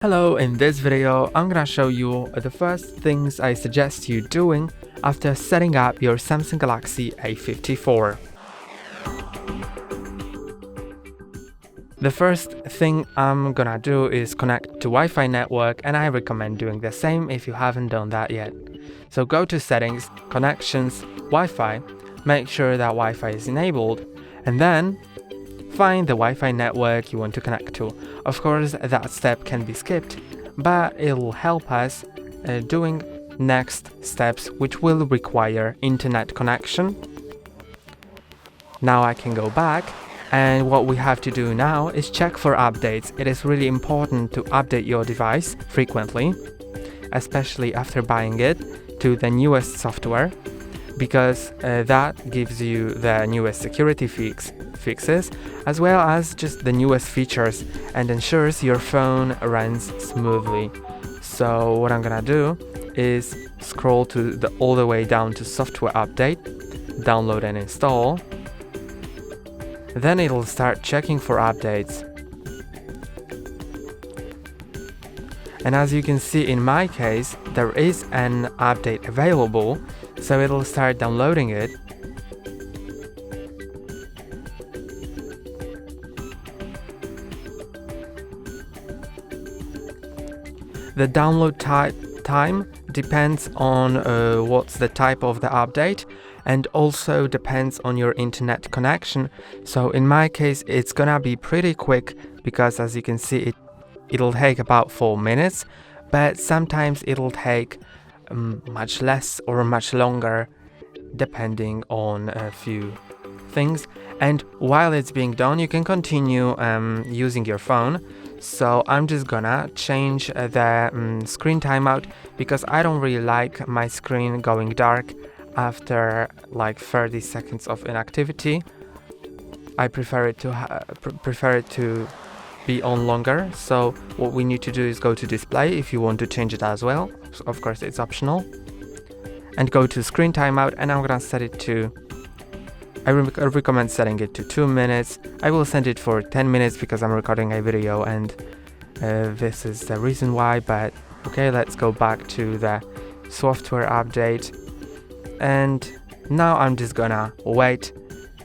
Hello, in this video, I'm gonna show you the first things I suggest you doing after setting up your Samsung Galaxy A54. The first thing I'm gonna do is connect to Wi-Fi network, and I recommend doing the same if you haven't done that yet. So go to Settings, Connections, Wi-Fi, make sure that Wi-Fi is enabled, and then find the Wi-Fi network you want to connect to. Of course, that step can be skipped, but it will help us doing next steps which will require internet connection. Now I can go back, and what we have to do now is check for updates. It is really important to update your device frequently, especially after buying it, to the newest software, because that gives you the newest security fixes, as well as just the newest features, and ensures your phone runs smoothly. So what I'm gonna do is scroll to all the way down to software update, download and install. Then it'll start checking for updates. And as you can see in my case, there is an update available, so it'll start downloading it. The download time depends on what's the type of the update, and also depends on your internet connection. So in my case, it's gonna be pretty quick, because as you can see, it'll take about 4 minutes, but sometimes it'll take much less or much longer, depending on a few things. And while it's being done, you can continue using your phone. So I'm just gonna change the screen timeout, because I don't really like my screen going dark after like 30 seconds of inactivity. I prefer it to be on longer. So what we need to do is go to display if you want to change it as well. So of course it's optional, and go to screen timeout, and I'm gonna set it to, I recommend setting it to 2 minutes. I will set it for 10 minutes because I'm recording a video, and this is the reason why. But okay, let's go back to the software update, and now I'm just gonna wait,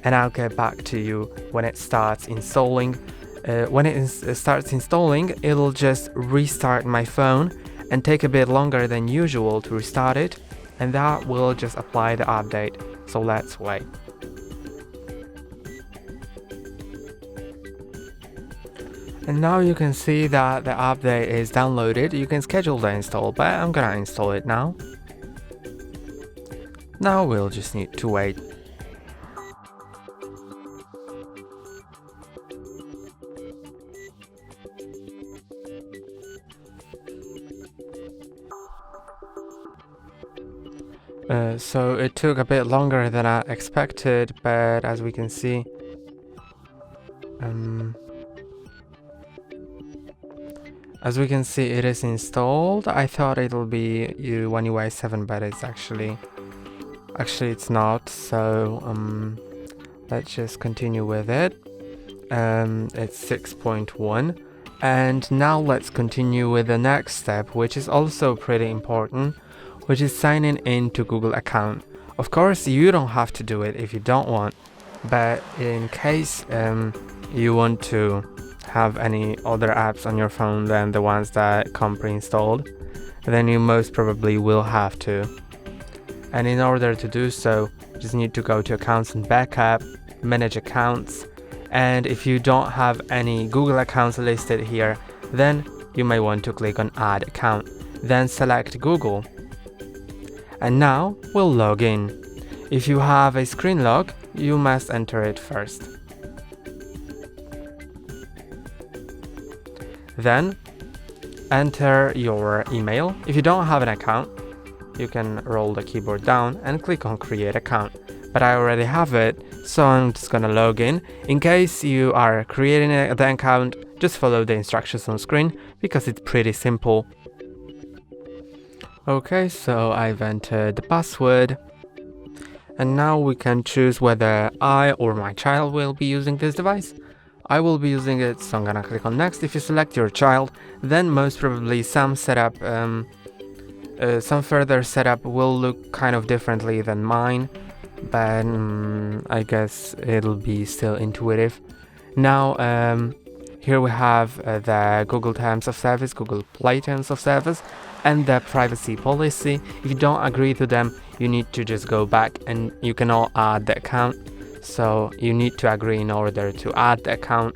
and I'll get back to you when it starts installing. When it starts installing, it'll just restart my phone and take a bit longer than usual to restart it, and that will just apply the update. So let's wait. And now you can see that the update is downloaded. You can schedule the install, but I'm gonna install it now. Now we'll just need to wait. So it took a bit longer than I expected, but as we can see, it is installed. I thought it'll be One UI 7, but it's actually it's not. So let's just continue with it. It's 6.1, and now let's continue with the next step, which is also pretty important, which is signing in to Google account. Of course, you don't have to do it if you don't want, but in case you want to have any other apps on your phone than the ones that come pre-installed, then you most probably will have to. And in order to do so, you just need to go to Accounts and Backup, Manage Accounts, and if you don't have any Google accounts listed here, then you may want to click on Add Account, then select Google. And now we'll log in. If you have a screen lock, you must enter it first. Then enter your email. If you don't have an account, you can roll the keyboard down and click on Create Account. But I already have it, so I'm just gonna log in. In case you are creating the account, just follow the instructions on screen, because it's pretty simple. Okay, so I've entered the password, and now we can choose whether I or my child will be using this device. I will be using it, so I'm gonna click on next. If you select your child, then most probably some further setup will look kind of differently than mine, but I guess it'll be still intuitive. Now here we have the Google Terms of Service, Google Play Terms of Service, and the privacy policy. If you don't agree to them, you need to just go back and you can all add the account. So you need to agree in order to add the account.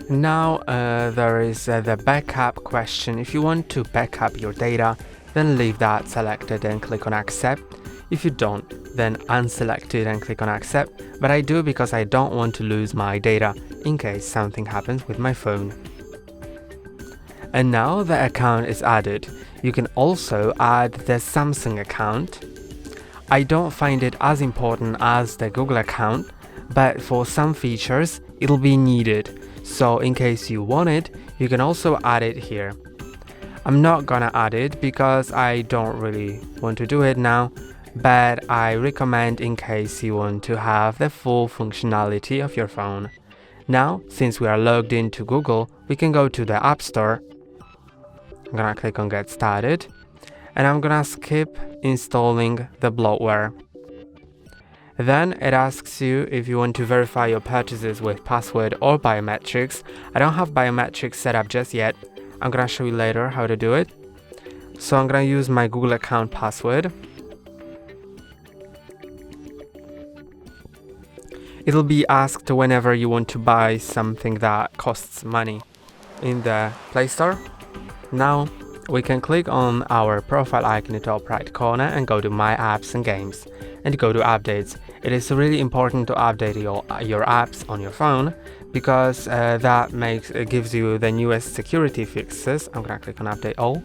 Now there is the backup question. If you want to backup your data, then leave that selected and click on accept. If you don't, then unselect it and click on accept. But I do because I don't want to lose my data in case something happens with my phone. And now the account is added. You can also add the Samsung account. I don't find it as important as the Google account, but for some features it'll be needed. So in case you want it, you can also add it here. I'm not gonna add it because I don't really want to do it now, but I recommend in case you want to have the full functionality of your phone. Now, since we are logged into Google, we can go to the App Store. I'm gonna click on Get Started, and I'm gonna skip installing the bloatware. Then it asks you if you want to verify your purchases with password or biometrics. I don't have biometrics set up just yet. I'm gonna show you later how to do it. So I'm gonna use my Google account password. It'll be asked whenever you want to buy something that costs money in the Play Store. Now we can click on our profile icon in the top right corner and go to My Apps and Games and go to Updates. It is really important to update your apps on your phone because that gives you the newest security fixes. I'm gonna click on Update All,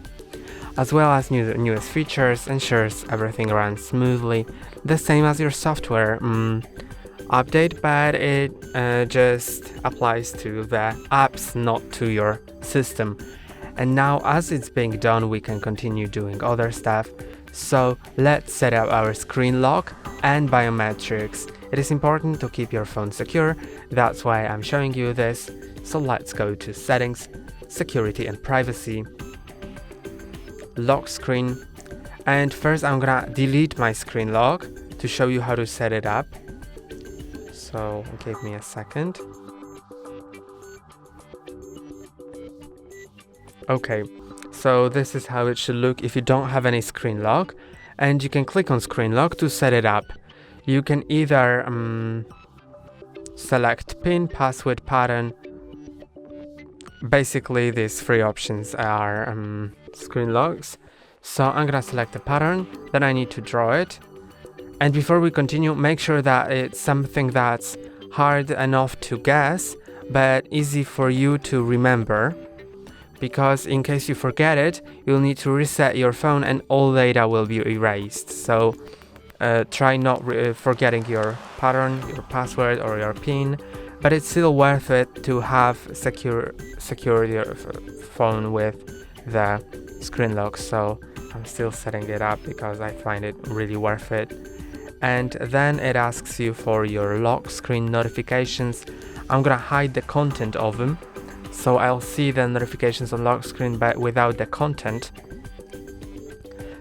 as well as newest features, ensures everything runs smoothly, the same as your software update, but it just applies to the apps, not to your system. And now as it's being done, we can continue doing other stuff. So let's set up our screen lock and biometrics. It is important to keep your phone secure, that's why I'm showing you this. So let's go to Settings, Security and Privacy, Lock Screen, and first I'm gonna delete my screen lock to show you how to set it up. So give me a second. Okay, so this is how it should look if you don't have any screen lock, and you can click on screen lock to set it up. You can either select PIN, password, pattern. Basically these three options are screen locks. So I'm gonna select the pattern, then I need to draw it. And before we continue, make sure that it's something that's hard enough to guess but easy for you to remember, because in case you forget it, you'll need to reset your phone and all data will be erased. So try not forgetting your pattern, your password or your PIN, but it's still worth it to have secure your phone with the screen lock. So I'm still setting it up because I find it really worth it. And then it asks you for your lock screen notifications. I'm gonna hide the content of them, so I'll see the notifications on lock screen but without the content.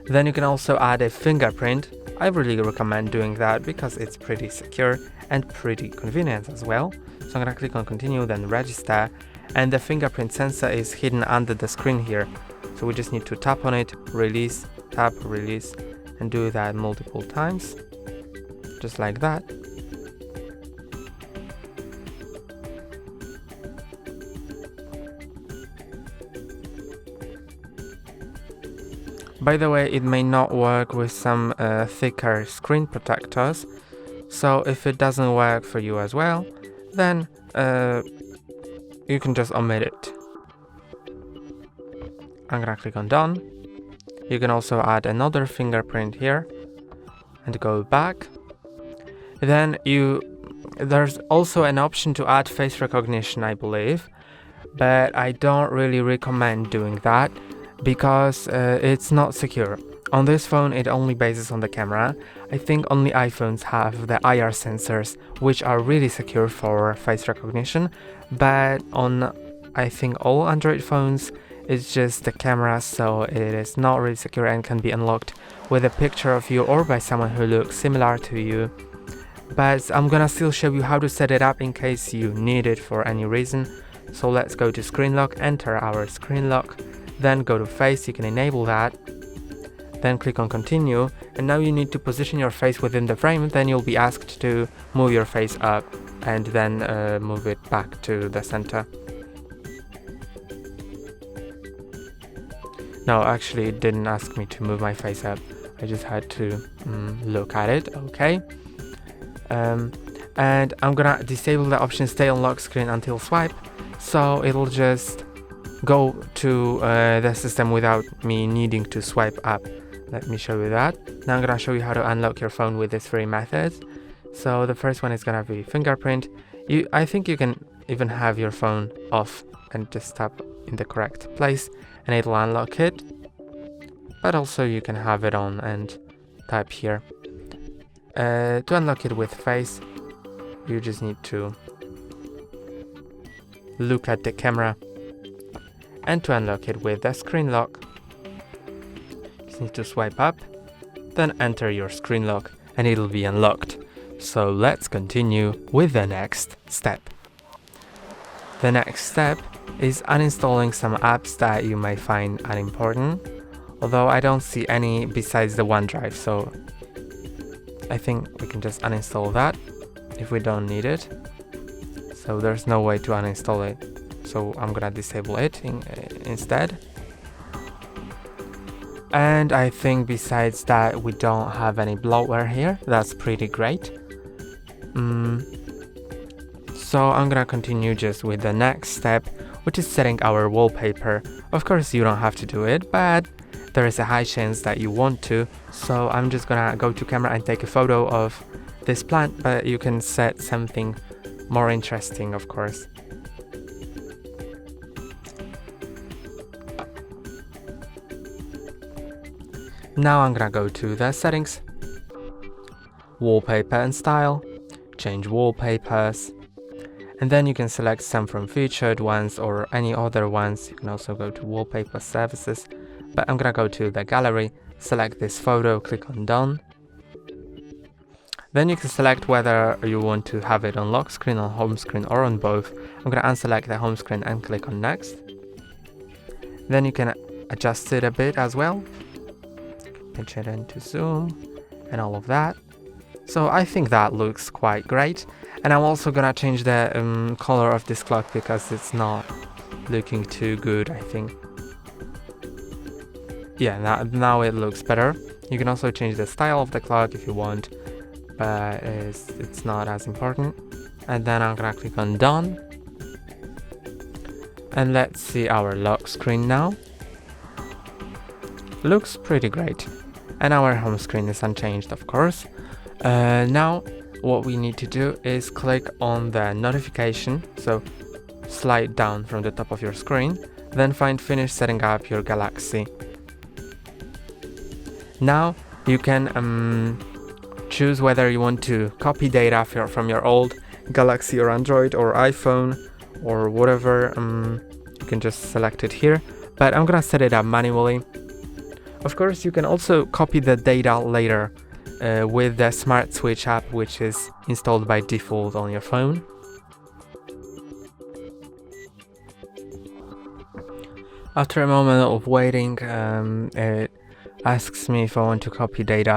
Then you can also add a fingerprint. I really recommend doing that because it's pretty secure and pretty convenient as well. So I'm gonna click on continue, then register, and the fingerprint sensor is hidden under the screen here. So we just need to tap on it, release, tap, release, and do that multiple times, just like that. By the way, it may not work with some thicker screen protectors, so if it doesn't work for you as well, then you can just omit it. I'm gonna click on done. You can also add another fingerprint here and go back. Then there's also an option to add face recognition, I believe, but I don't really recommend doing that because it's not secure. On this phone, it only bases on the camera. I think only iPhones have the IR sensors, which are really secure for face recognition, but on, I think, all Android phones, it's just the camera, so it is not really secure and can be unlocked with a picture of you or by someone who looks similar to you. But I'm gonna still show you how to set it up in case you need it for any reason. So let's go to screen lock, enter our screen lock, then go to face, you can enable that, then click on continue, and now you need to position your face within the frame. Then you'll be asked to move your face up and then move it back to the center. No, actually it didn't ask me to move my face up, I just had to look at it. Okay. And I'm gonna disable the option stay on lock screen until swipe, so it'll just go to the system without me needing to swipe up. Let me show you that. Now I'm gonna show you how to unlock your phone with these three methods. So the first one is gonna be fingerprint. I think you can even have your phone off and just tap in the correct place and it'll unlock it. But also you can have it on and type here. To unlock it with face, you just need to look at the camera, and to unlock it with the screen lock, you just need to swipe up, then enter your screen lock and it'll be unlocked. So let's continue with the next step. The next step is uninstalling some apps that you may find unimportant, although I don't see any besides the OneDrive, so I think we can just uninstall that if we don't need it. So there's no way to uninstall it, so I'm gonna disable it instead. And I think besides that we don't have any bloatware here. That's pretty great. So I'm gonna continue just with the next step, which is setting our wallpaper. Of course you don't have to do it, but there is a high chance that you want to, so I'm just gonna go to camera and take a photo of this plant, but you can set something more interesting, of course. Now I'm gonna go to the settings, wallpaper and style, change wallpapers, and then you can select some from featured ones or any other ones. You can also go to wallpaper services, but I'm gonna go to the gallery, select this photo, click on done. Then you can select whether you want to have it on lock screen, on home screen, or on both. I'm gonna unselect the home screen and click on next. Then you can adjust it a bit as well, pinch it into zoom and all of that. So I think that looks quite great, and I'm also gonna change the color of this clock because it's not looking too good, I think. Yeah, now it looks better. You can also change the style of the clock if you want, but it's not as important. And then I'm gonna click on done, and let's see our lock screen now. Looks pretty great, and our home screen is unchanged, of course. Now what we need to do is click on the notification, so slide down from the top of your screen, then find finish setting up your Galaxy. Now you can choose whether you want to copy data from your old Galaxy or Android or iPhone or whatever. You can just select it here, but I'm gonna set it up manually. Of course, you can also copy the data later with the Smart Switch app, which is installed by default on your phone. After a moment of waiting, it asks me if I want to copy data.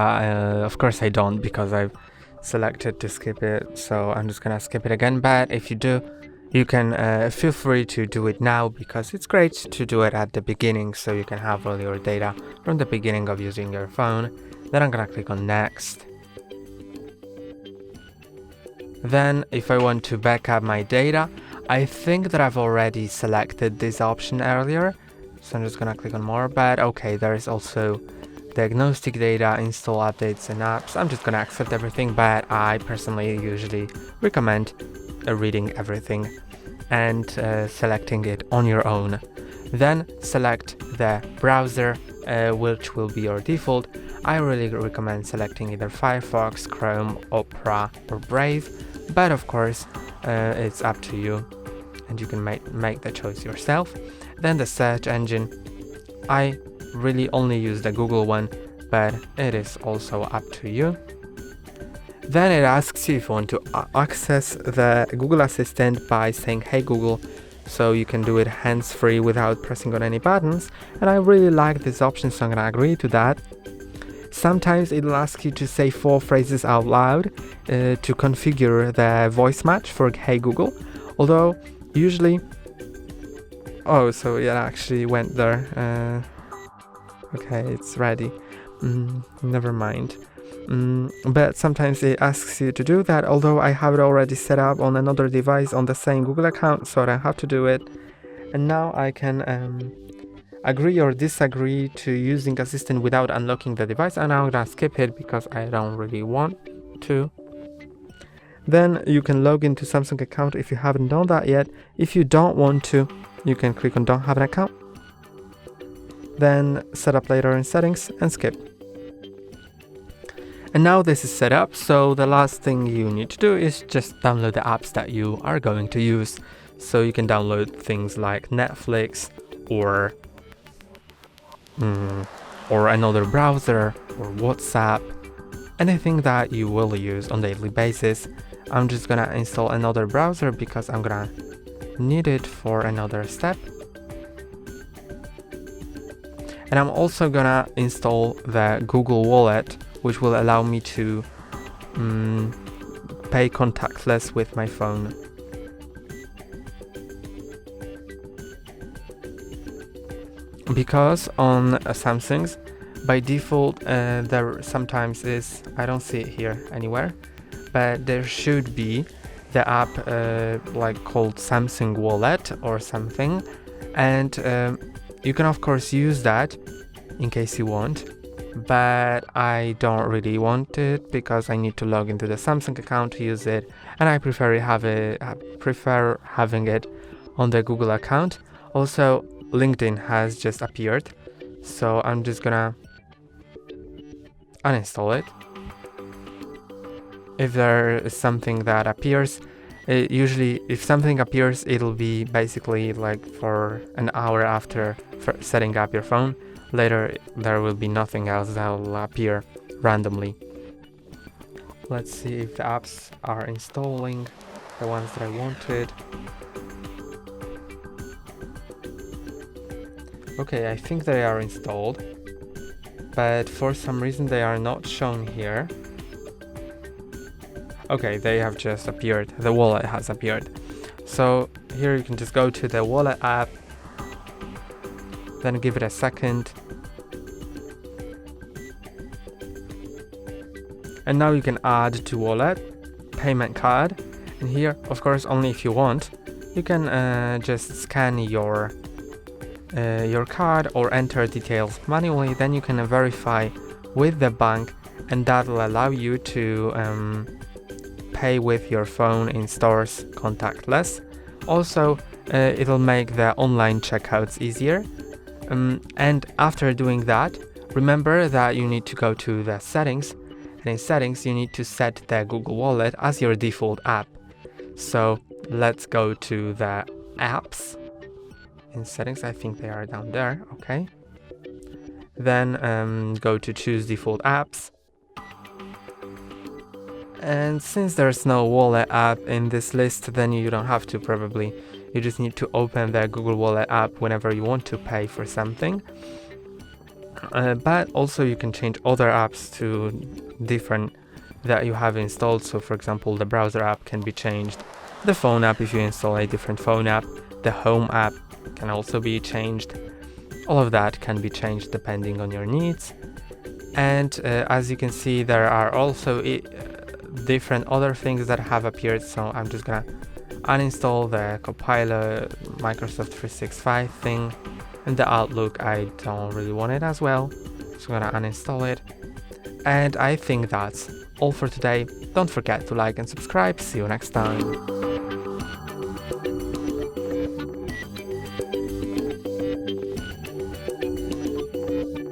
Of course I don't, because I've selected to skip it, so I'm just gonna skip it again. But if you do, you can feel free to do it now, because it's great to do it at the beginning, so you can have all your data from the beginning of using your phone. Then I'm gonna click on next. Then if I want to backup my data, I think that I've already selected this option earlier, so I'm just gonna click on more. But okay, there is also diagnostic data, install updates and apps. I'm just gonna accept everything, but I personally usually recommend reading everything and selecting it on your own. Then select the browser which will be your default, I really recommend selecting either Firefox, Chrome, Opera or Brave, but of course it's up to you and you can make the choice yourself. Then the search engine, I really only use the Google one, but it is also up to you. Then it asks you if you want to access the Google Assistant by saying "Hey Google," so you can do it hands-free without pressing on any buttons, and I really like this option, so I'm gonna agree to that. Sometimes it'll ask you to say 4 phrases out loud to configure the voice match for "Hey Google," although usually... Oh, so it actually went there. Okay, it's ready. Never mind. But sometimes it asks you to do that, although I have it already set up on another device on the same Google account, so I don't have to do it. And now I can agree or disagree to using Assistant without unlocking the device, and I'm gonna skip it because I don't really want to. Then you can log into Samsung account if you haven't done that yet. If you don't want to, you can click on "Don't have an account," then set up later in settings and skip. And now this is set up, so the last thing you need to do is just download the apps that you are going to use. So you can download things like Netflix or another browser or WhatsApp, anything that you will use on a daily basis. I'm just gonna install another browser because I'm gonna need it for another step. And I'm also gonna install the Google Wallet, which will allow me to pay contactless with my phone. Because on Samsung's, by default, there sometimes is, I don't see it here anywhere, but there should be the app like called Samsung Wallet or something, and you can of course use that in case you want, but I don't really want it because I need to log into the Samsung account to use it, and I prefer having it on the Google account. Also, LinkedIn has just appeared, so I'm just gonna uninstall it. If there is something that appears, usually if something appears, it'll be basically like for an hour after setting up your phone. Later there will be nothing else that will appear randomly. Let's see if the apps are installing, the ones that I wanted. Okay, I think they are installed, but for some reason they are not shown here. Okay, they have just appeared. The wallet has appeared. So here you can just go to the wallet app, then give it a second. And now you can add to wallet, payment card. And here, of course, only if you want, you can just scan your card or enter details manually. Then you can verify with the bank, and that will allow you to pay with your phone in stores contactless. Also, it'll make the online checkouts easier. And after doing that, remember that you need to go to the settings, and in settings you need to set the Google Wallet as your default app. So let's go to the apps. In settings, I think they are down there. Okay. Then go to choose default apps. And since there's no wallet app in this list, then you don't have to probably. You just need to open the Google Wallet app whenever you want to pay for something. But also you can change other apps to different that you have installed. So for example, the browser app can be changed. The phone app, if you install a different phone app. The home app can also be changed. All of that can be changed depending on your needs. And as you can see, there are also different other things that have appeared. So I'm just gonna uninstall the Copilot Microsoft 365 thing, and the Outlook, I don't really want it as well, so I'm gonna uninstall it. And I think that's all for today. Don't forget to like and subscribe. See you next time.